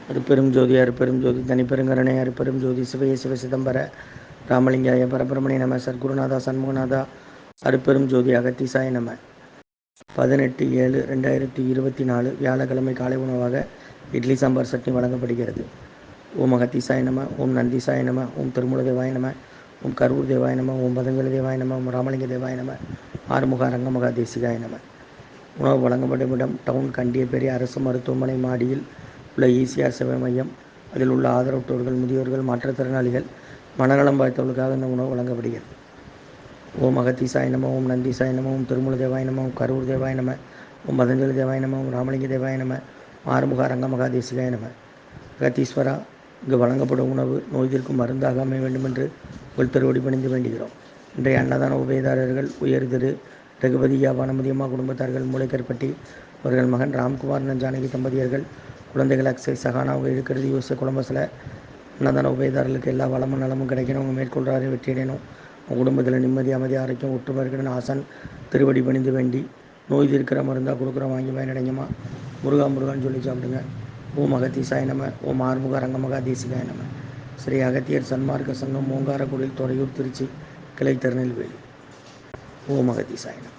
அருட்பெரும் ஜோதி அருட்பெரும் ஜோதி தனிப்பெருங்கருணை அருட்பெரும் ஜோதி சிவய சிவ சிதம்பர ராமலிங்காய பரபிரமணே நம. சர்க்குருநாதா சண்முகநாதா அருட்பெரும் ஜோதி அகத்தீசாய நம. 18/7/2024 வியாழக்கிழமை காலை உணவாக இட்லி சாம்பார் சட்னி வழங்கப்படுகிறது. ஓம் அகத்தீசாய நம, ஓம் நந்தீசாய நம, ஓம் திருமூல தேவாய நம, ஓம் கரூர் தேவாய நம, ஓம் பதஞ்சலி தேவாய நம, ஓம் ராமலிங்க தேவாய நம, ஆறுமுக அரங்கமகா தேசிகாய நம. உணவு வழங்கப்படும் இடம் டவுன் கண்டியப்பேரி அரசு மருத்துவமனை மாடியில் உள்ள ஈசிஆர் சேவை மையம். அதில் உள்ள ஆதரவற்றோர்கள், முதியோர்கள், மாற்றுத்திறனாளிகள், மனநலம் பாதித்தவர்களுக்காக இந்த உணவு வழங்கப்படுகிறது. ஓம் அகத்தீசாய நம, ஓம் நந்தீசாய நம, ஓம் திருமூல தேவாய நம, ஓம் கரூர் தேவாய நம, ஓம் பதஞ்சலி தேவாய நம, ஓம் ராமலிங்க தேவாய நம, ஆறுமுக அரங்கமகா தேசிகாய நம. அகத்தீஸ்வரா, இங்கு வழங்கப்படும் உணவு நோய் தீர்க்கும் மருந்தாக அமைய வேண்டும் என்று உங்கள் திருவடி பணிந்து வேண்டுகிறோம். இன்றைய அன்னதான உபயதாரர்கள் உயர் திரு ரகுபதியா பானுமதியம்மா குடும்பத்தார்கள், மூளைக்கற்பட்டி அவர்கள் மகன் ராம்குமார் ஜானகி தம்பதியர்கள், குழந்தைகள் அக்ஷய் சகானா எழுக்கிறது யூச குடும்பத்தில். அன்னதான உபயதாரர்களுக்கு எல்லா வளமும் நலமும் கிடைக்கணும், அவங்க மேற்கொள்றாரு வெற்றியடையணும், அவங்க குடும்பத்தில் நிம்மதி அமைதி ஆரோக்கியம் ஒற்றுமை இருக்கணும்னு ஆசான் திருவடி பணிந்து வேண்டி, நோய் தீர்க்கிற மருந்தாக கொடுக்குறோம், வாங்கி பயனடைங்கம்மா. முருகா முருகான்னு சொல்லி சாப்பிடுங்க. ஓம் அகத்தீசாய நம, ஓம் ஆறுமுக அரங்கமகா தேசிகாய நம. ஸ்ரீ அகத்தியர் சன்மார்க்க சங்கம், ஓங்காரக்குடில், துறையூர், திருச்சி, கிளை, திருநெல்வேலி. ஓம் அகத்தீசாய நம.